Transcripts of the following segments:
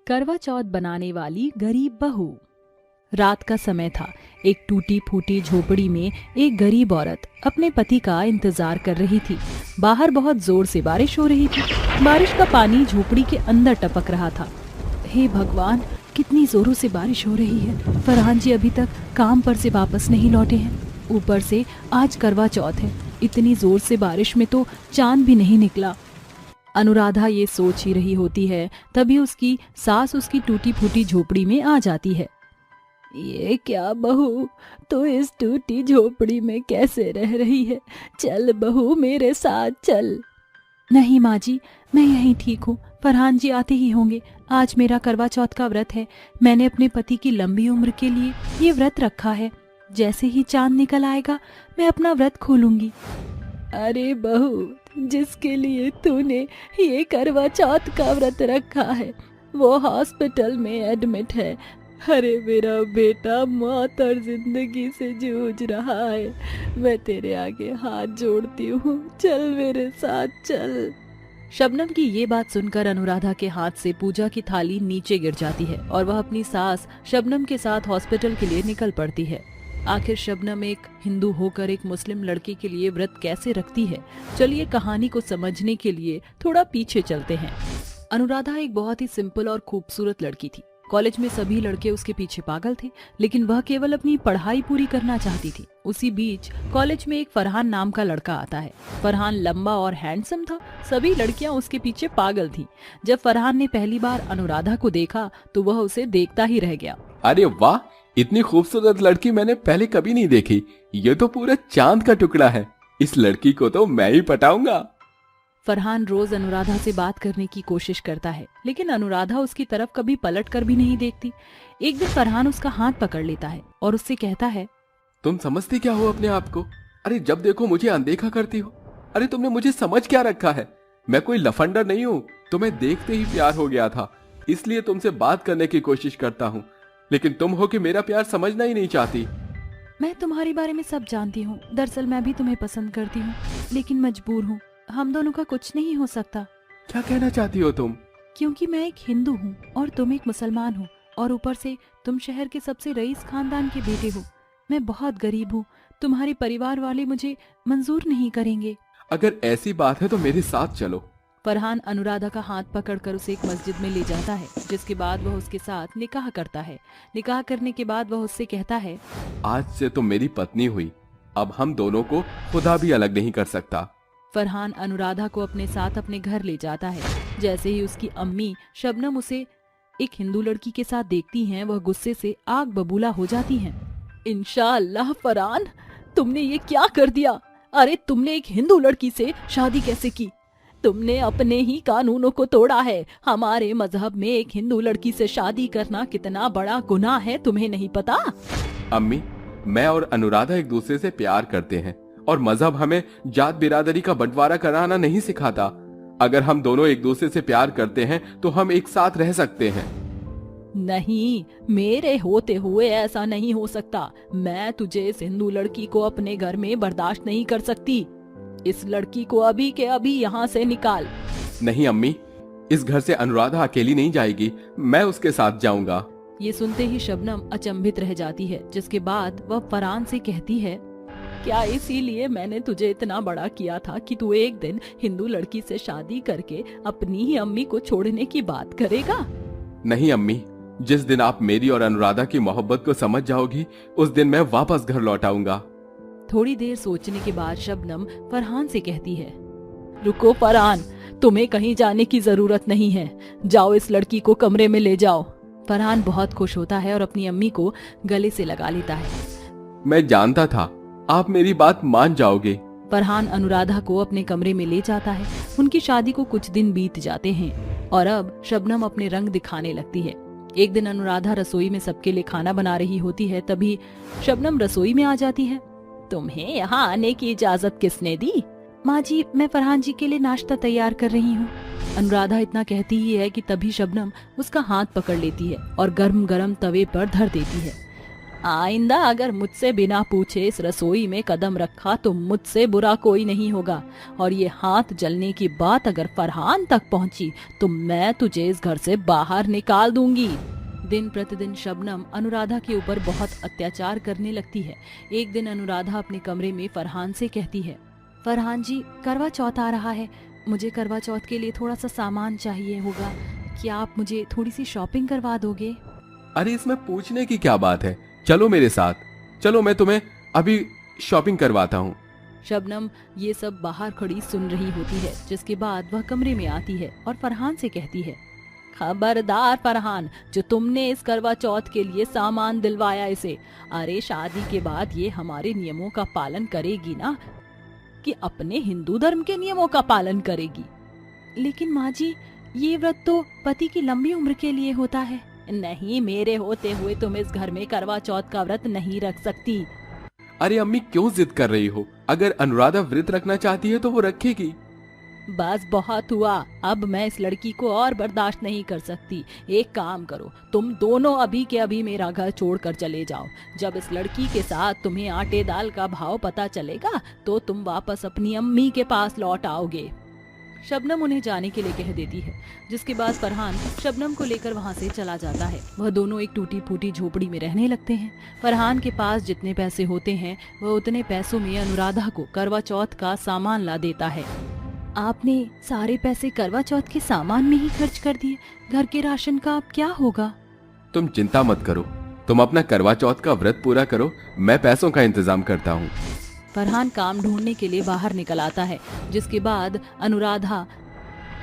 करवा चौथ बनाने वाली गरीब बहू। रात का समय था। एक टूटी फूटी झोपड़ी में एक गरीब औरत अपने पति का इंतजार कर रही थी। बाहर बहुत जोर से बारिश हो रही थी। बारिश का पानी झोपड़ी के अंदर टपक रहा था। हे भगवान, कितनी जोरों से बारिश हो रही है। फरहान जी अभी तक काम पर से वापस नहीं लौटे हैं। ऊपर से आज करवा चौथ है। इतनी जोर से बारिश में तो चांद भी नहीं निकला। अनुराधा ये सोच ही रही होती है, तभी उसकी सास उसकी टूटी फूटी झोपड़ी में आ जाती है। ये क्या बहू, तो इस टूटी झोपड़ी में कैसे रह रही है? चल बहू, मेरे साथ चल। नहीं माँ जी, मैं यहीं ठीक हूँ। फरहान जी आते ही होंगे। आज मेरा करवा चौथ का व्रत है। मैंने अपने पति की लंबी उम्र के लिए ये व्रत रखा है। जैसे ही चांद निकल आएगा मैं अपना व्रत खोलूंगी। अरे बहू, जिसके लिए तूने ये करवा चौथ का व्रत रखा है वो हॉस्पिटल में एडमिट है। अरे मेरा बेटा मौत और जिंदगी से जूझ रहा है। मैं तेरे आगे हाथ जोड़ती हूँ, चल मेरे साथ चल। शबनम की ये बात सुनकर अनुराधा के हाथ से पूजा की थाली नीचे गिर जाती है और वह अपनी सास शबनम के साथ हॉस्पिटल के लिए निकल पड़ती है। आखिर शबनम एक हिंदू होकर एक मुस्लिम लड़के के लिए व्रत कैसे रखती है? चलिए कहानी को समझने के लिए थोड़ा पीछे चलते हैं। अनुराधा एक बहुत ही सिंपल और खूबसूरत लड़की थी। कॉलेज में सभी लड़के उसके पीछे पागल थे, लेकिन वह केवल अपनी पढ़ाई पूरी करना चाहती थी। उसी बीच कॉलेज में एक फरहान नाम का लड़का आता है। फरहान लंबा और हैंडसम था। सभी लड़कियां उसके पीछे पागल थीं। जब फरहान ने पहली बार अनुराधा को देखा तो वह उसे देखता ही रह गया। अरे वाह, इतनी खूबसूरत लड़की मैंने पहले कभी नहीं देखी। ये तो पूरा चांद का टुकड़ा है। इस लड़की को तो मैं ही पटाऊंगा। फरहान रोज अनुराधा से बात करने की कोशिश करता है, लेकिन अनुराधा उसकी तरफ कभी पलट कर भी नहीं देखती। एक दिन फरहान उसका हाथ पकड़ लेता है और उससे कहता है, तुम समझती क्या हो अपने आप को? अरे जब देखो मुझे अनदेखा करती हो। अरे तुमने मुझे समझ क्या रखा है? मैं कोई लफंडर नहीं हूँ। तुम्हें देखते ही प्यार हो गया था, इसलिए तुमसे बात करने की कोशिश करता हूँ, लेकिन तुम हो कि मेरा प्यार समझना ही नहीं चाहती। मैं तुम्हारे बारे में सब जानती हूँ। दरअसल मैं भी तुम्हें पसंद करती हूँ, लेकिन मजबूर हूँ। हम दोनों का कुछ नहीं हो सकता। क्या कहना चाहती हो तुम? क्योंकि मैं एक हिंदू हूँ और तुम एक मुसलमान हो, और ऊपर से तुम शहर के सबसे रईस खानदान के बेटे हो। मैं बहुत गरीब हूँ। तुम्हारे परिवार वाले मुझे मंजूर नहीं करेंगे। अगर ऐसी बात है तो मेरे साथ चलो। फरहान अनुराधा का हाथ पकड़कर उसे एक मस्जिद में ले जाता है, जिसके बाद वह उसके साथ निकाह करता है। निकाह करने के बाद वह उससे कहता है, आज से तुम मेरी पत्नी हुई। अब हम दोनों को खुदा भी अलग नहीं कर सकता। फरहान अनुराधा को अपने साथ अपने घर ले जाता है। जैसे ही उसकी अम्मी शबनम उसे एक हिंदू लड़की के साथ देखती हैं, वह गुस्से से आग बबूला हो जाती हैं। इंशाअल्लाह फरहान, तुमने ये क्या कर दिया? अरे तुमने एक हिंदू लड़की से शादी कैसे की? तुमने अपने ही कानूनों को तोड़ा है। हमारे मजहब में एक हिंदू लड़की से शादी करना कितना बड़ा गुनाह है, तुम्हें नहीं पता? अम्मी, मैं और अनुराधा एक दूसरे से प्यार करते हैं और मजहब हमें जात बिरादरी का बंटवारा कराना नहीं सिखाता। अगर हम दोनों एक दूसरे से प्यार करते हैं तो हम एक साथ रह सकते हैं। नहीं, मेरे होते हुए ऐसा नहीं हो सकता। मैं तुझे इस हिंदू लड़की को अपने घर में बर्दाश्त नहीं कर सकती। इस लड़की को अभी के अभी यहाँ से निकाल। नहीं अम्मी, इस घर से अनुराधा अकेली नहीं जाएगी, मैं उसके साथ जाऊंगा। ये सुनते ही शबनम अचंभित रह जाती है, जिसके बाद वह फरहान से कहती है, क्या इसीलिए मैंने तुझे इतना बड़ा किया था कि तू एक दिन हिंदू लड़की से शादी करके अपनी ही अम्मी को छोड़ने की बात करेगा? नहीं अम्मी, जिस दिन आप मेरी और अनुराधा की मोहब्बत को समझ जाओगी उस दिन मैं वापस घर लौट आऊंगा। थोड़ी देर सोचने के बाद शबनम फरहान से कहती है, रुको फरहान, तुम्हें कहीं जाने की जरूरत नहीं है। जाओ, इस लड़की को कमरे में ले जाओ। फरहान बहुत खुश होता है और अपनी अम्मी को गले से लगा लेता है। मैं जानता था आप मेरी बात मान जाओगे। फरहान अनुराधा को अपने कमरे में ले जाता है। उनकी शादी को कुछ दिन बीत जाते हैं और अब शबनम अपने रंग दिखाने लगती है। एक दिन अनुराधा रसोई में सबके लिए खाना बना रही होती है, तभी शबनम रसोई में आ जाती है। तुम्हें यहाँ आने की इजाजत किसने दी? माँ जी, मैं फरहान जी के लिए नाश्ता तैयार कर रही हूँ। अनुराधा इतना कहती ही है कि तभी शबनम उसका हाथ पकड़ लेती है और गर्म गर्म तवे पर धर देती है। आइंदा अगर मुझसे बिना पूछे इस रसोई में कदम रखा तो मुझसे बुरा कोई नहीं होगा, और ये हाथ जलने की बात अगर फरहान तक पहुंची तो मैं तुझे इस घर से बाहर निकाल दूंगी। दिन प्रतिदिन शबनम अनुराधा के ऊपर बहुत अत्याचार करने लगती है। एक दिन अनुराधा अपने कमरे में फरहान से कहती है, फरहान जी, करवा चौथ आ रहा है, मुझे करवा चौथ के लिए थोड़ा सा सामान चाहिए होगा, क्या आप मुझे थोड़ी सी शॉपिंग करवा दोगे? अरे इसमें पूछने की क्या बात है, चलो मेरे साथ, चलो मैं तुम्हें अभी शॉपिंग करवाता हूँ। शबनम ये सब बाहर खड़ी सुन रही होती है, जिसके बाद वह कमरे में आती है और फरहान से कहती है, खबरदार फरहान, जो तुमने इस करवा चौथ के लिए सामान दिलवाया इसे, अरे शादी के बाद ये हमारे नियमों का पालन करेगी ना, कि अपने हिंदू धर्म के नियमों का पालन करेगी? लेकिन माँ जी, ये व्रत तो पति की लंबी उम्र के लिए होता है। नहीं, मेरे होते हुए तुम इस घर में करवा चौथ का व्रत नहीं रख सकती। अरे अम्मी क्यों जिद कर रही हो, अगर अनुराधा व्रत रखना चाहती है तो वो रखेगी। बस बहुत हुआ, अब मैं इस लड़की को और बर्दाश्त नहीं कर सकती। एक काम करो, तुम दोनों अभी के अभी मेरा घर छोड़कर चले जाओ। जब इस लड़की के साथ तुम्हें आटे दाल का भाव पता चलेगा तो तुम वापस अपनी अम्मी के पास लौट आओगे। शबनम उन्हें जाने के लिए कह देती है, जिसके बाद फरहान शबनम को लेकर वहाँ से चला जाता है। वह दोनों एक टूटी फूटी झोपड़ी में रहने लगते हैं। फरहान के पास जितने पैसे होते हैं वह उतने पैसों में अनुराधा को करवा चौथ का सामान ला देता है। आपने सारे पैसे करवा चौथ के सामान में ही खर्च कर दिए, घर के राशन का अब क्या होगा? तुम चिंता मत करो, तुम अपना करवा चौथ का व्रत पूरा करो, मैं पैसों का इंतजाम करता हूँ। फरहान काम ढूंढने के लिए बाहर निकल आता है, जिसके बाद अनुराधा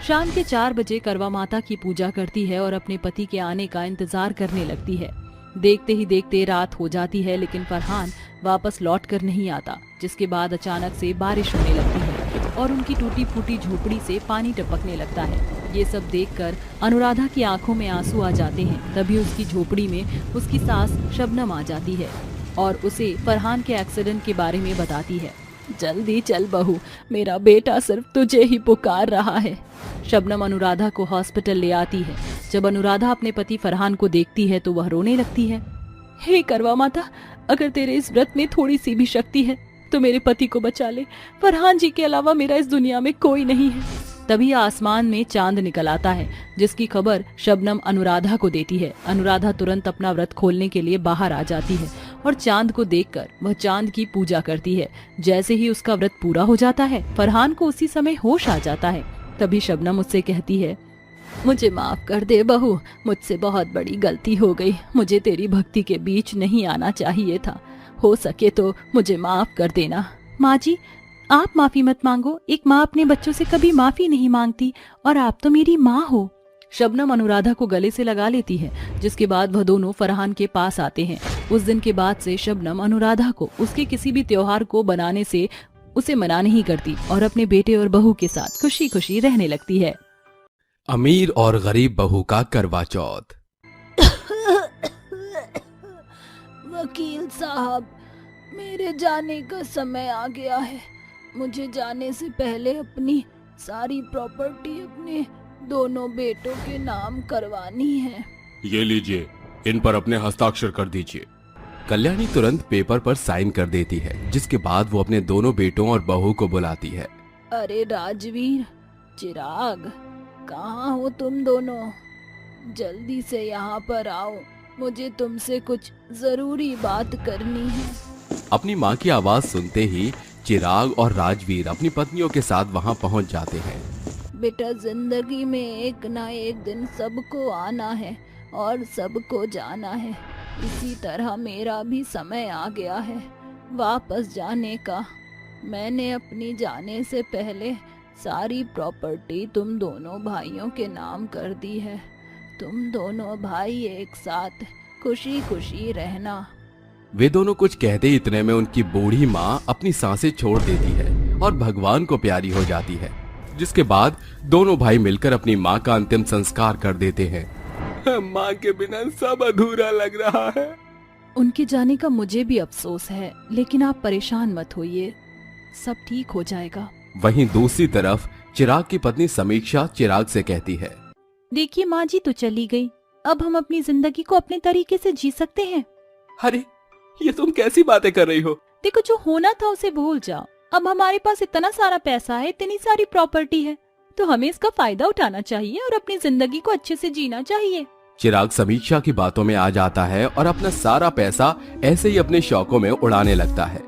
शाम के 4 बजे करवा माता की पूजा करती है और अपने पति के आने का इंतजार करने लगती है। देखते ही देखते रात हो जाती है, लेकिन फरहान वापस लौट कर नहीं आता, जिसके बाद अचानक से बारिश होने लगती है और उनकी टूटी फूटी झोपड़ी से पानी टपकने लगता है। ये सब देखकर अनुराधा की आंखों में आंसू आ जाते हैं। तभी उसकी झोपड़ी में उसकी सास शबनम आ जाती है और उसे फरहान के एक्सीडेंट के बारे में बताती है। जल्दी चल बहू, मेरा बेटा सिर्फ तुझे ही पुकार रहा है। शबनम अनुराधा को हॉस्पिटल ले आती है। जब अनुराधा अपने पति फरहान को देखती है तो वह रोने लगती है। हे करवा माता, अगर तेरे इस व्रत में थोड़ी सी भी शक्ति है तो मेरे पति को बचा ले। फरहान जी के अलावा मेरा इस दुनिया में कोई नहीं है। तभी आसमान में चांद निकल आता है, जिसकी खबर शबनम अनुराधा को देती है। अनुराधा तुरंत अपना व्रत खोलने के लिए बाहर आ जाती है और चांद को देखकर वह चांद की पूजा करती है। जैसे ही उसका व्रत पूरा हो जाता है, फरहान को उसी समय होश आ जाता है। तभी शबनम उससे कहती है, मुझे माफ कर दे बहू, मुझसे बहुत बड़ी गलती हो गई। मुझे तेरी भक्ति के बीच नहीं आना चाहिए था। हो सके तो मुझे माफ कर देना। माँ जी, आप माफी मत मांगो। एक माँ अपने बच्चों से कभी माफी नहीं मांगती, और आप तो मेरी माँ हो। शबनम अनुराधा को गले से लगा लेती है, जिसके बाद वह दोनों फरहान के पास आते हैं। उस दिन के बाद से शबनम अनुराधा को उसके किसी भी त्योहार को बनाने से उसे मना नहीं करती और अपने बेटे और बहू के साथ खुशी खुशी रहने लगती है। अमीर और गरीब बहू का करवा चौथ। वकील साहब, मेरे जाने का समय आ गया है। मुझे जाने से पहले अपनी सारी प्रॉपर्टी अपने दोनों बेटों के नाम करवानी है। ये लीजिए, इन पर अपने हस्ताक्षर कर दीजिए। कल्याणी तुरंत पेपर पर साइन कर देती है, जिसके बाद वो अपने दोनों बेटों और बहू को बुलाती है। अरे राजवीर, चिराग, कहाँ हो तुम दोनों? जल्दी से यहाँ पर आओ, मुझे तुमसे कुछ जरूरी बात करनी है। अपनी माँ की आवाज सुनते ही चिराग और राजवीर अपनी पत्नियों के साथ वहाँ पहुँच जाते हैं। बेटा, जिंदगी में एक ना एक दिन सबको आना है और सबको जाना है। इसी तरह मेरा भी समय आ गया है वापस जाने का। मैंने अपनी जाने से पहले सारी प्रॉपर्टी तुम दोनों भाइयों के नाम कर दी है। तुम दोनों भाई एक साथ खुशी खुशी रहना। वे दोनों कुछ कहते ही इतने में उनकी बूढ़ी माँ अपनी सांसें छोड़ देती है और भगवान को प्यारी हो जाती है, जिसके बाद दोनों भाई मिलकर अपनी माँ का अंतिम संस्कार कर देते हैं। माँ के बिना सब अधूरा लग रहा है। उनके जाने का मुझे भी अफसोस है, लेकिन आप परेशान मत होइए, सब ठीक हो जाएगा। वहीं दूसरी तरफ चिराग की पत्नी समीक्षा चिराग से कहती है, देखिए माँ जी तो चली गई, अब हम अपनी जिंदगी को अपने तरीके से जी सकते हैं। अरे ये तुम कैसी बातें कर रही हो? देखो, जो होना था उसे भूल जाओ। अब हमारे पास इतना सारा पैसा है, इतनी सारी प्रॉपर्टी है, तो हमें इसका फायदा उठाना चाहिए और अपनी जिंदगी को अच्छे से जीना चाहिए। चिराग समीक्षा की बातों में आ जाता है और अपना सारा पैसा ऐसे ही अपने शौकों में उड़ाने लगता है।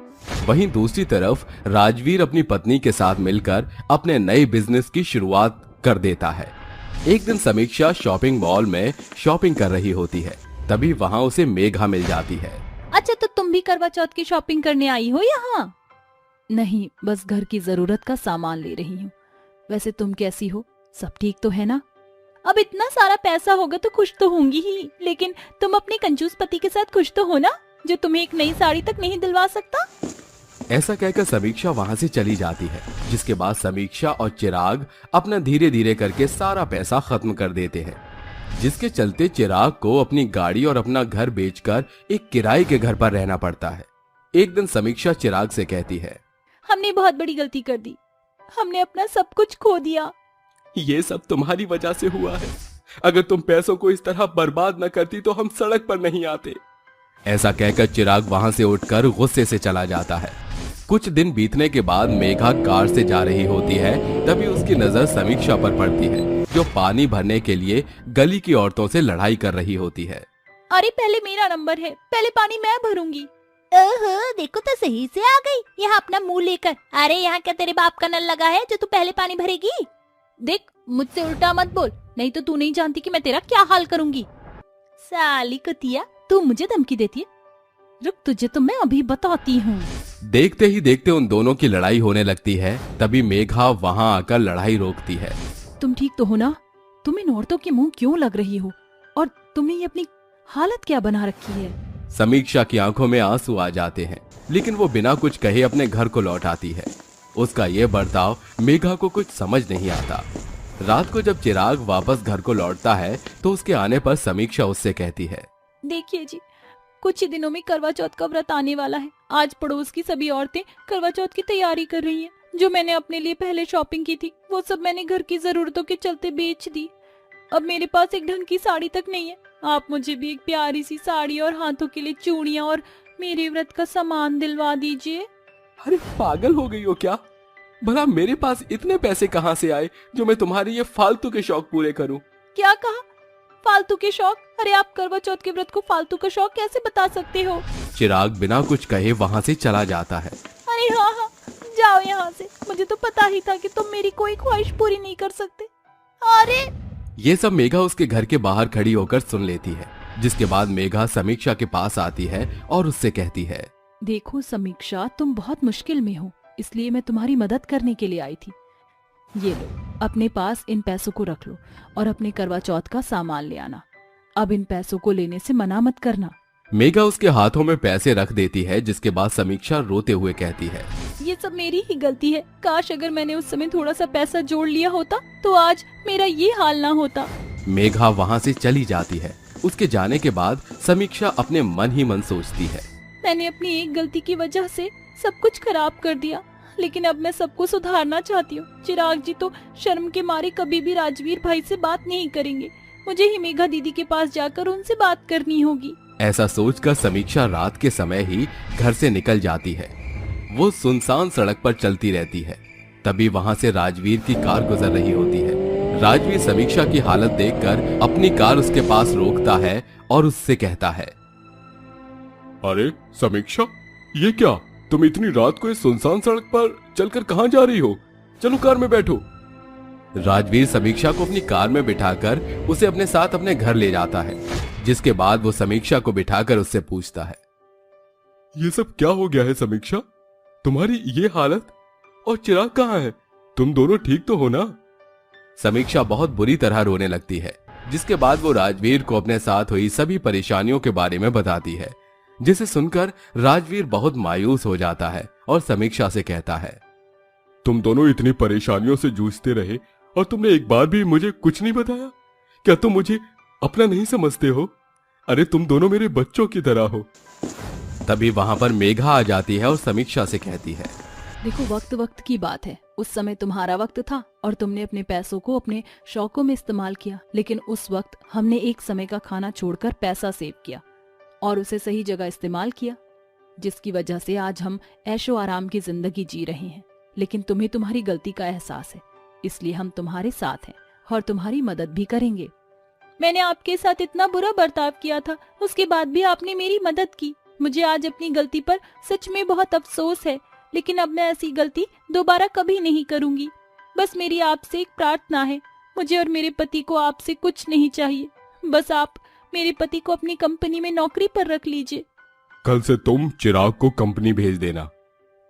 वहीं दूसरी तरफ राजवीर अपनी पत्नी के साथ मिलकर अपने नए बिजनेस की शुरुआत कर देता है। एक दिन समीक्षा शॉपिंग मॉल में शॉपिंग कर रही होती है, तभी वहाँ उसे मेघा मिल जाती है। अच्छा, तो तुम भी करवा चौथ की शॉपिंग करने आई हो यहाँ? नहीं, बस घर की जरूरत का सामान ले रही हूँ। वैसे तुम कैसी हो? सब ठीक तो है ना? अब इतना सारा पैसा होगा तो खुश तो होंगी ही, लेकिन तुम अपने कंजूस पति के साथ खुश तो हो ना, जो तुम्हें एक नई साड़ी तक नहीं दिलवा सकता? ऐसा कहकर समीक्षा वहाँ से चली जाती है, जिसके बाद समीक्षा और चिराग अपना धीरे धीरे करके सारा पैसा खत्म कर देते हैं, जिसके चलते चिराग को अपनी गाड़ी और अपना घर बेचकर एक किराए के घर पर रहना पड़ता है। एक दिन समीक्षा चिराग से कहती है, हमने बहुत बड़ी गलती कर दी, हमने अपना सब कुछ खो दिया। ये सब तुम्हारी वजह से हुआ है। अगर तुम पैसों को इस तरह बर्बाद न करती तो हम सड़क पर नहीं आते। ऐसा कहकर चिराग वहां से उठकर गुस्से से चला जाता है। कुछ दिन बीतने के बाद मेघा कार से जा रही होती है, तभी उसकी नजर समीक्षा पर पड़ती है, जो पानी भरने के लिए गली की औरतों से लड़ाई कर रही होती है। अरे पहले मेरा नंबर है, पहले पानी मैं भरूंगी। ओहो, देखो तो सही से आ गई यहाँ अपना मुंह लेकर। अरे यहाँ क्या तेरे बाप का नल लगा है जो तू पहले पानी भरेगी? देख, मुझसे उल्टा मत बोल, नहीं तो तू नहीं जानती कि मैं तेरा क्या हाल करूंगी। साली कुतिया, तू मुझे धमकी देती है? रुक, तुझे तो मैं अभी बताती हूँ। देखते ही देखते उन दोनों की लड़ाई होने लगती है। तभी मेघा वहां आकर लड़ाई रोकती है। तुम ठीक तो हो ना? तुम इन औरतों के मुंह क्यों लग रही हो, और तुमने ये अपनी हालत क्या बना रखी है? समीक्षा की आंखों में आंसू आ जाते हैं, लेकिन वो बिना कुछ कहे अपने घर को लौट आती है। उसका ये बर्ताव मेघा को कुछ समझ नहीं आता। रात को जब चिराग वापस घर को लौटता है तो उसके आने पर समीक्षा उससे कहती है, देखिए जी, कुछ ही दिनों में करवा चौथ का व्रत आने वाला है। आज पड़ोस की सभी औरतें करवा चौथ की तैयारी कर रही हैं। जो मैंने अपने लिए पहले शॉपिंग की थी वो सब मैंने घर की जरूरतों के चलते बेच दी। अब मेरे पास एक ढंग की साड़ी तक नहीं है। आप मुझे भी एक प्यारी सी साड़ी और हाथों के लिए चूड़ियां और मेरे व्रत का सामान दिलवा दीजिए। अरे पागल हो गई हो क्या? भला मेरे पास इतने पैसे कहाँ से आए जो मैं तुम्हारे ये फालतू के शौक पूरे करूं? क्या कहा? फालतू के शौक? अरे आप करवा चौथ के व्रत को फालतू का शौक कैसे बता सकते हो? चिराग बिना कुछ कहे वहाँ से चला जाता है। अरे हाँ हाँ, जाओ यहाँ से। मुझे तो पता ही था कि तुम मेरी कोई ख्वाहिश पूरी नहीं कर सकते। अरे ये सब मेघा उसके घर के बाहर खड़ी होकर सुन लेती है, जिसके बाद मेघा समीक्षा के पास आती है और उससे कहती है, देखो समीक्षा, तुम बहुत मुश्किल में हो, इसलिए मैं तुम्हारी मदद करने के लिए आई थी। ये लो, अपने पास इन पैसों को रख लो और अपने करवा चौथ का सामान ले आना। अब इन पैसों को लेने से मना मत करना। मेघा उसके हाथों में पैसे रख देती है, जिसके बाद समीक्षा रोते हुए कहती है, ये सब मेरी ही गलती है। काश अगर मैंने उस समय थोड़ा सा पैसा जोड़ लिया होता तो आज मेरा ये हाल ना होता। मेघा वहाँ से चली जाती है। उसके जाने के बाद समीक्षा अपने मन ही मन सोचती है, मैंने अपनी एक गलती की वजह से सब कुछ खराब कर दिया, लेकिन अब मैं सबको सुधारना चाहती हूँ। चिराग जी तो शर्म के मारे कभी भी राजवीर भाई से बात नहीं करेंगे। मुझे ही मेघा दीदी के पास जाकर उनसे बात करनी होगी। ऐसा सोचकर समीक्षा रात के समय ही घर से निकल जाती है। वो सुनसान सड़क पर चलती रहती है। तभी वहाँ से राजवीर की कार गुजर रही होती है। राजवीर समीक्षा की हालत देखकर अपनी कार उसके पास रोकता है और उससे कहता है, अरे समीक्षा, ये क्या? तुम इतनी रात को इस सुनसान सड़क पर चलकर कहाँ जा रही हो? चलो कार में बैठो। राजवीर समीक्षा को अपनी कार में बिठाकर उसे अपने साथ अपने घर ले जाता है, जिसके बाद वो समीक्षा को बिठाकर उससे पूछता है, ये सब क्या हो गया है समीक्षा? तुम्हारी ये हालत? और चिराग कहाँ है? तुम दोनों ठीक तो हो ना? समीक्षा बहुत बुरी तरह रोने लगती है, जिसके बाद वो राजवीर को अपने साथ हुई सभी परेशानियों के बारे में बताती है, जिसे सुनकर राजवीर बहुत मायूस हो जाता है और समीक्षा से कहता है, तुम दोनों इतनी परेशानियों से जूझते रहे और तुमने एक बार भी मुझे कुछ नहीं बताया? क्या तुम मुझे अपना नहीं समझते हो? अरे तुम दोनों मेरे बच्चों की तरह हो। तभी वहां पर मेघा आ जाती है और समीक्षा से कहती है, देखो, वक्त वक्त की बात है। उस समय तुम्हारा वक्त था और तुमने अपने पैसों को अपने शौकों में इस्तेमाल किया, लेकिन उस वक्त हमने एक समय का खाना छोड़कर पैसा सेव किया और उसे सही जगह इस्तेमाल किया। जिसकी वजह से आज हम ऐशो आराम की जिंदगी जी रहे हैं। लेकिन तुम्हें तुम्हारी गलती का एहसास है, इसलिए हम तुम्हारे साथ हैं और तुम्हारी मदद भी करेंगे। मैंने आपके साथ इतना बुरा बर्ताव किया था, उसके बाद भी आपने मेरी मदद की। मुझे आज अपनी गलती पर सच में बहुत अफसोस है, लेकिन अब मैं ऐसी गलती दोबारा कभी नहीं करूंगी। बस मेरी आपसे एक प्रार्थना है, मुझे और मेरे पति को आपसे कुछ नहीं चाहिए। बस आप मेरे पति को अपनी कंपनी में नौकरी पर रख लीजिए। कल से तुम चिराग को कंपनी भेज देना।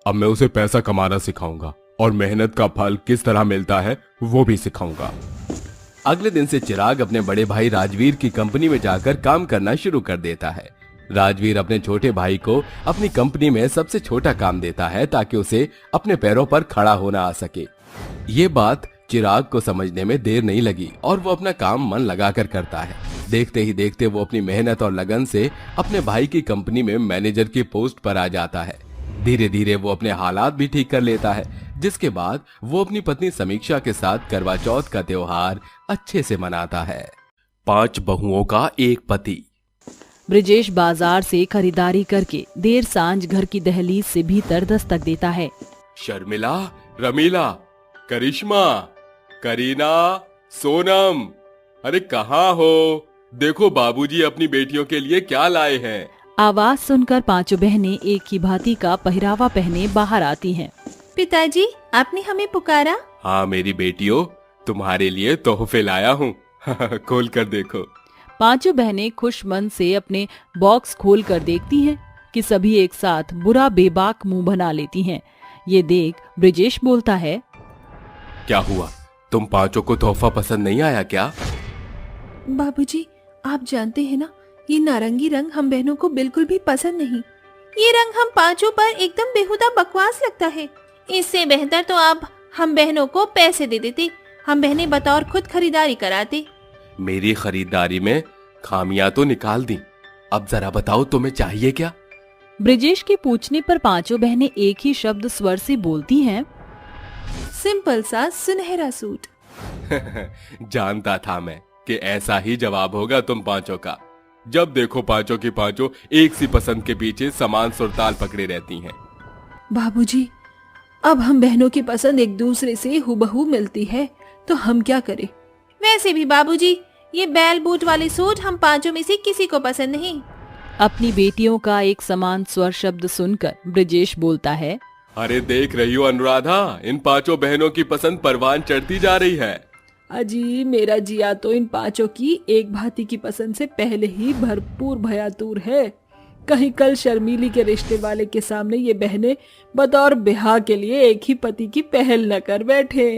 अब मैं उसे पैसा कमाना सिखाऊंगा और मेहनत का फल किस तरह मिलता है वो भी सिखाऊंगा। अगले दिन से चिराग अपने बड़े भाई राजवीर की कंपनी में जाकर काम करना शुरू कर देता है। राजवीर अपने छोटे भाई को अपनी कंपनी में सबसे छोटा काम देता है ताकि उसे अपने पैरों पर खड़ा होना आ सके। ये बात चिराग को समझने में देर नहीं लगी और वो अपना काम मन लगाकर करता है। देखते ही देखते वो अपनी मेहनत और लगन से अपने भाई की कंपनी में मैनेजर की पोस्ट पर आ जाता है। धीरे धीरे वो अपने हालात भी ठीक कर लेता है, जिसके बाद वो अपनी पत्नी समीक्षा के साथ करवा चौथ का त्योहार अच्छे से मनाता है। 5 बहुओं का एक पति। ब्रिजेश बाजार से खरीदारी करके देर सांझ घर की दहलीज से भीतर दस्तक देता है। शर्मिला, रमीला, करिश्मा, करीना, सोनम, अरे कहाँ हो? देखो बाबूजी अपनी बेटियों के लिए क्या लाए हैं। आवाज सुनकर 5 बहनें एक ही भांति का पहरावा पहने बाहर आती हैं। पिताजी, आपने हमें पुकारा? हाँ मेरी बेटियों, तुम्हारे लिए तोहफे लाया हूँ। खोल कर देखो। 5 बहनें खुश मन से अपने बॉक्स खोल कर देखती हैं कि सभी एक साथ बुरा बेबाक मुंह बना लेती हैं। ये देख ब्रिजेश बोलता है, क्या हुआ, तुम 5 को तोहफा पसंद नहीं आया क्या? बाबूजी, आप जानते हैं ना, ये नारंगी रंग हम बहनों को बिल्कुल भी पसंद नहीं। ये रंग हम 5 पर एकदम बेहुदा बकवास लगता है। इससे बेहतर तो आप हम बहनों को पैसे दे देते, हम बहनें बतौर खुद खरीदारी कराते। मेरी खरीदारी में खामियां तो निकाल दी, अब जरा बताओ तुम्हें चाहिए क्या? ब्रिजेश के पूछने पर 5 बहनें एक ही शब्द स्वर से बोलती हैं, सिंपल सा सुनहरा सूट। जानता था मैं कि ऐसा ही जवाब होगा तुम 5 का। जब देखो 5 की 5 एक सी पसंद के पीछे समान सुरताल पकड़े रहती हैं। बाबूजी, अब हम बहनों की पसंद एक दूसरे से हुबहू मिलती है, तो हम क्या करें? वैसे भी बाबूजी, ये बैल बूट वाले सूट हम 5 में से किसी को पसंद नहीं। अपनी बेटियों का एक समान स्वर शब्द सुनकर ब्रिजेश बोलता है, अरे देख रही हो अनुराधा, इन 5 बहनों की पसंद परवान चढ़ती जा रही है। अजी, मेरा जिया तो इन 5 की एक भांति की पसंद से पहले ही भरपूर भयातुर है। कहीं कल शर्मीली के रिश्ते वाले के सामने ये बहनें बतौर ब्याह के लिए एक ही पति की पहल न कर बैठे।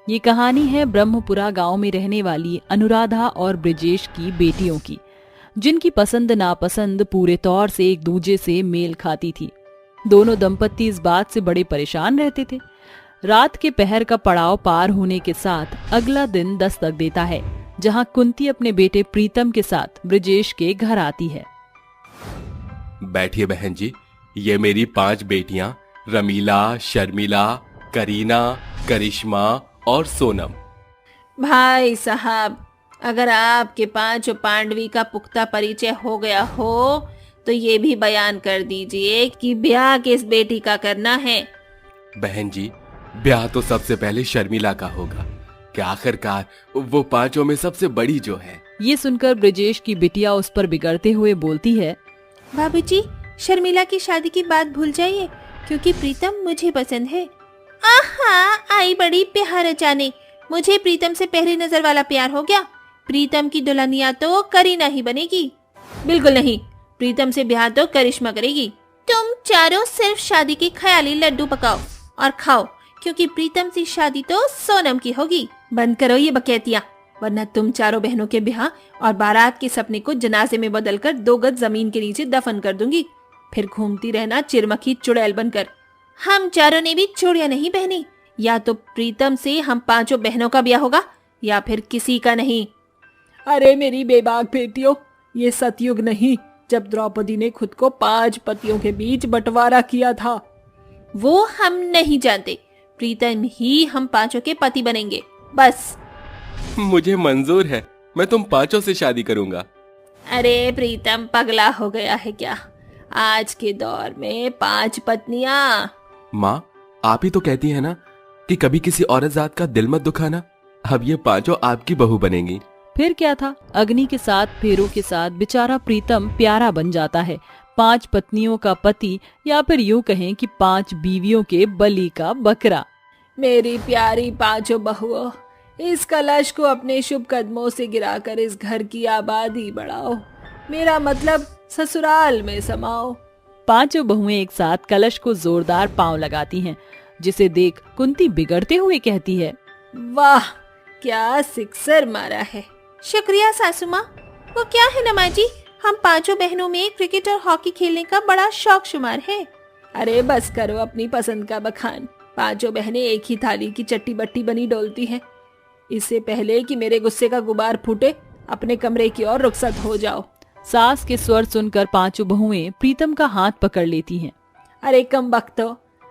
ये कहानी है ब्रह्मपुरा गांव में रहने वाली अनुराधा और ब्रिजेश की बेटियों की, जिनकी पसंद नापसंद पूरे तौर से एक दूसरे से मेल खाती थी। दोनों दंपत्ति इस बात से बड़े परेशान रहते थे। रात के पहर का पड़ाव पार होने के साथ अगला दिन दस्तक देता है, जहां कुंती अपने बेटे प्रीतम के साथ ब्रिजेश के घर आती है। बैठिए बहन जी, ये मेरी 5 बेटियां रमीला, शर्मिला, करीना, करिश्मा और सोनम। भाई साहब, अगर आपके 5 पांडवी का पुख्ता परिचय हो गया हो तो ये भी बयान कर दीजिए कि ब्याह किस बेटी का करना है। बहन जी, ब्याह तो सबसे पहले शर्मिला का होगा, कि आखिरकार वो 5 में सबसे बड़ी जो है। ये सुनकर ब्रिजेश की बिटिया उस पर बिगड़ते हुए बोलती है, बाबूजी, शर्मिला की शादी की बात भूल जाइए, क्योंकि प्रीतम मुझे पसंद है। आहा, आई बड़ी प्यार अचानक। मुझे प्रीतम से पहली नजर वाला प्यार हो गया। प्रीतम की दुल्हनिया तो करीना ही बनेगी। बिल्कुल नहीं, प्रीतम से ब्याह तो करिश्मा करेगी। तुम चारों सिर्फ शादी के ख्याली लड्डू पकाओ और खाओ, क्योंकि प्रीतम से शादी तो सोनम की होगी। बंद करो ये बकैतियाँ, वरना तुम चारों बहनों के ब्याह और बारात के सपने को जनाजे में बदलकर 2 गज जमीन के नीचे दफन कर दूंगी। फिर घूमती रहना चिरमखी चुड़ैल बनकर। हम चारों ने भी चूड़ियां नहीं पहनी। या तो प्रीतम से हम 5 बहनों का ब्याह होगा या फिर किसी का नहीं। अरे मेरी बेबाक बेटियों, ये सतयुग नहीं जब द्रौपदी ने खुद को 5 पतियों के बीच बंटवारा किया था। वो हम नहीं जानते। प्रीतम ही हम 5 के पति बनेंगे, बस। मुझे मंजूर है, मैं तुम 5 से शादी करूंगा। अरे प्रीतम पगला हो गया है क्या? आज के दौर में 5 पत्नियां। माँ, आप ही तो कहती है ना कि कभी किसी औरत जात का दिल मत दुखाना। अब ये 5 आपकी बहू बनेंगी। फिर क्या था, अग्नि के साथ फेरों के साथ बेचारा प्रीतम प्यारा बन जाता है। 5 पत्नियों का पति, या फिर यूं कहें कि 5 बीवियों के बलि का बकरा। मेरी प्यारी 5 बहुओं, इस कलश को अपने शुभ कदमों से गिराकर इस घर की आबादी बढ़ाओ। मेरा मतलब ससुराल में समाओ। 5 बहुएं एक साथ कलश को जोरदार पांव लगाती हैं, जिसे देख कुंती बिगड़ते हुए कहती है, वाह, क्या सिक्सर मारा है। शुक्रिया सासू माँ। वो क्या है नमा जी, हम 5 बहनों में क्रिकेट और हॉकी खेलने का बड़ा शौक शुमार है। अरे बस करो अपनी पसंद का बखान। 5 बहनें एक ही थाली की चट्टी बट्टी बनी डोलती हैं। इससे पहले कि मेरे गुस्से का गुबार फूटे, अपने कमरे की ओर रुखसत हो जाओ। सास के स्वर सुनकर 5 बहुएं प्रीतम का हाथ पकड़ लेती हैं। अरे कम बख्तो,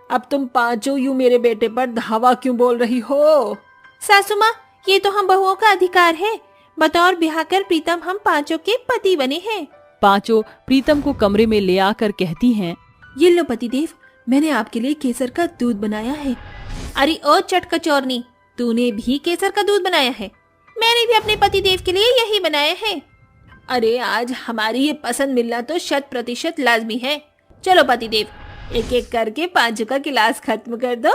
अब तुम 5 यूं मेरे बेटे पर धावा क्यों बोल रही हो? सासू माँ, ये तो हम बहुओं का अधिकार है। बतौर ब्याह कर प्रीतम हम 5 के पति बने हैं। 5 प्रीतम को कमरे में ले आकर कहती हैं, ये लो पतिदेव, मैंने आपके लिए केसर का दूध बनाया है। अरे ओ चटकचोरनी, तूने भी केसर का दूध बनाया है? मैंने भी अपने पतिदेव के लिए यही बनाया है। अरे आज हमारी ये पसंद मिलना तो 100% लाजमी है। चलो पतिदेव, एक एक करके 5 का गिलास खत्म कर दो।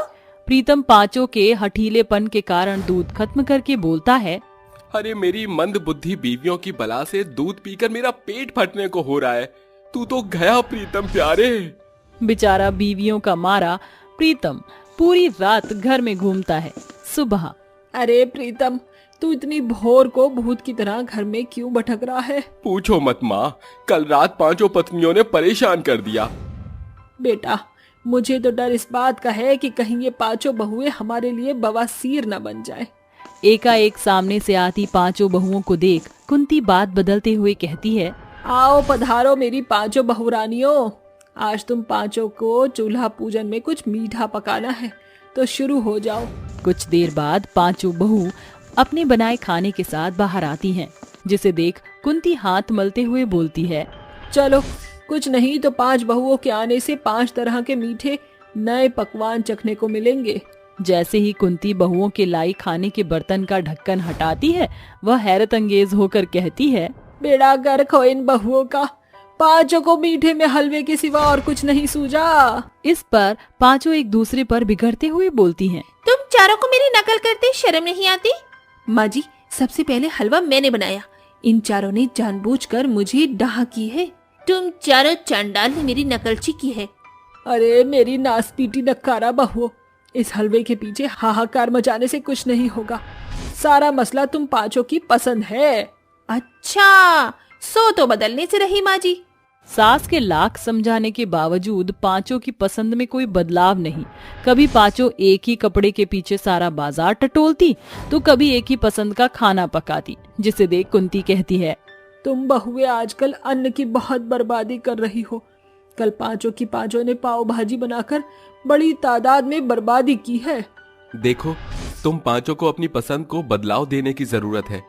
प्रीतम 5 के हठीलेपन के कारण दूध खत्म करके बोलता है, अरे मेरी मंद बुद्धि बीवियों की बला से दूध पीकर मेरा पेट फटने को हो रहा है। तू तो गया प्रीतम प्यारे। बेचारा बीवियों का मारा प्रीतम पूरी रात घर में घूमता है। सुबह, अरे प्रीतम, तू इतनी भोर को भूत की तरह घर में क्यों भटक रहा है? पूछो मत माँ, कल रात 5 पत्नियों ने परेशान कर दिया। बेटा, मुझे तो डर इस बात का है कि कहीं ये 5 बहुएं हमारे लिए बवासीर न बन जाए। एकाएक सामने से आती 5 बहुओं को देख कुंती बात बदलते हुए कहती है, आओ पधारो मेरी 5 बहुरानियों। आज तुम 5 को चूल्हा पूजन में कुछ मीठा पकाना है, तो शुरू हो जाओ। कुछ देर बाद 5 बहू अपने बनाए खाने के साथ बाहर आती हैं, जिसे देख कुंती हाथ मलते हुए बोलती है, चलो, कुछ नहीं तो 5 बहुओं के आने से 5 तरह के मीठे नए पकवान चखने को मिलेंगे। जैसे ही कुंती बहुओं के लाई खाने के बर्तन का ढक्कन हटाती है, वह हैरत अंगेज होकर कहती है, बेड़ा गर्क हो इन बहुओं का। 5 को मीठे में हलवे के सिवा और कुछ नहीं सूझा। इस पर 5 एक दूसरे पर बिगड़ते हुए बोलती हैं, तुम चारों को मेरी नकल करते शर्म नहीं आती? माँ जी, सबसे पहले हलवा मैंने बनाया। इन चारों ने जानबूझकर मुझे डाह की है। तुम चारों चांडाल ने मेरी नकलची की है। अरे मेरी नासपीटी नकारा बहुओं, इस हलवे के पीछे हाहाकार मचाने से कुछ नहीं होगा। सारा मसला तुम 5 की पसंद है। अच्छा, सो तो बदलने से रही माँ जी। सास के लाख समझाने के बावजूद 5 की पसंद में कोई बदलाव नहीं। कभी 5 एक ही कपड़े के पीछे सारा बाजार टटोलती, तो कभी एक ही पसंद का खाना पकाती, जिसे देख कुंती कहती है, तुम बहुएं आजकल अन्न की बहुत बर्बादी कर रही हो। कल 5 की 5 ने पाव भाजी बनाकर बड़ी तादाद में बर्बादी की है। देखो, तुम 5 को अपनी पसंद को बदलाव देने की जरूरत है।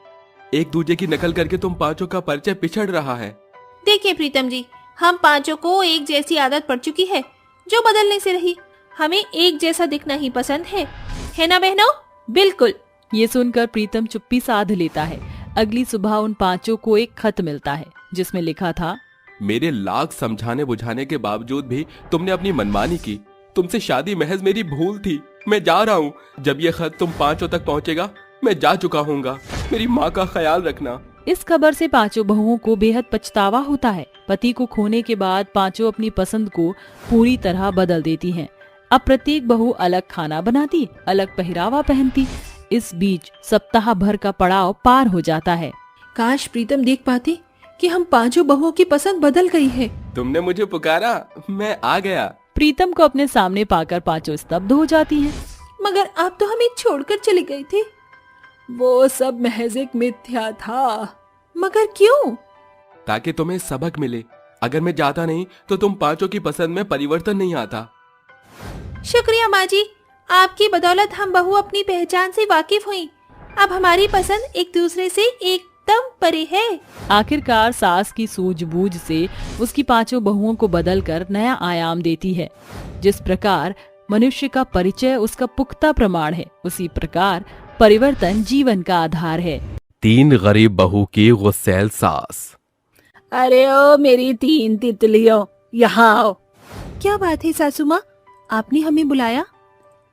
एक दूसरे की नकल करके तुम 5 का परिचय पिछड़ रहा है। देखिए प्रीतम जी, हम 5 को एक जैसी आदत पड़ चुकी है, जो बदलने से रही। हमें एक जैसा दिखना ही पसंद है ना बहनों? बिल्कुल। ये सुनकर प्रीतम चुप्पी साध लेता है। अगली सुबह उन 5 को एक खत मिलता है, जिसमें लिखा था, मेरे लाख समझाने बुझाने के बावजूद भी तुमने अपनी मनमानी की। तुमसे शादी महज मेरी भूल थी। मैं जा रहा हूँ। जब ये खत तुम 5 तक पहुँचेगा, मैं जा चुका हूँगा। मेरी माँ का ख्याल रखना। इस खबर से 5 बहुओं को बेहद पछतावा होता है। पति को खोने के बाद 5 अपनी पसंद को पूरी तरह बदल देती हैं। अब प्रत्येक बहू अलग खाना बनाती, अलग पहरावा पहनती। इस बीच सप्ताह भर का पड़ाव पार हो जाता है। काश प्रीतम देख पाते कि हम 5 बहुओं की पसंद बदल गई है। तुमने मुझे पुकारा, मैं आ गया। प्रीतम को अपने सामने पाकर 5 स्तब्ध हो जाती हैं। मगर आप तो हमें छोड़कर चली गई थी। वो सब महज एक मिथ्या था। मगर क्यों? ताकि तुम्हें सबक मिले। अगर मैं जाता नहीं तो तुम 5 की पसंद में परिवर्तन नहीं आता। शुक्रिया माँ जी, आपकी बदौलत हम बहू अपनी पहचान से वाकिफ हुई। अब हमारी पसंद एक दूसरे से एकदम परे है। आखिरकार सास की सूझबूझ से उसकी पांचों बहुओं को बदलकर नया आयाम देती है। जिस प्रकार मनुष्य का परिचय उसका पुख्ता प्रमाण है, उसी प्रकार परिवर्तन जीवन का आधार है। 3 गरीब बहू की गुस्सैल सास। अरे ओ मेरी 3 तितलियों, यहाँ आओ। क्या बात है सासू माँ, आपने हमें बुलाया?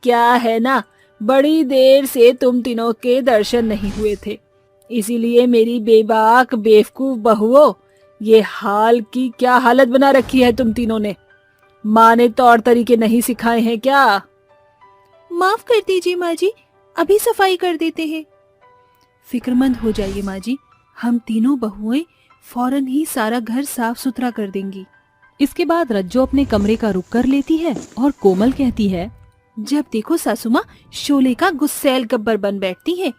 क्या है ना, बड़ी देर से तुम तीनों के दर्शन नहीं हुए थे, इसीलिए मेरी बेबाक बेवकूफ बहुओं, ये हाल की क्या हालत बना रखी है तुम तीनों ने। माँ ने तौर तरीके नहीं सिखाए हैं क्या? माफ कर दीजिए माँ जी, अभी सफाई कर देते हैं। फिक्रमंद हो जाइए माँ जी, हम तीनों बहुएं फौरन ही सारा घर साफ सुथरा कर देंगी। इसके बाद रज्जो अपने कमरे का रुख कर लेती है और कोमल कहती है, जब देखो सासू माँ शोले का गुस्सैल गब्बर बन बैठती है।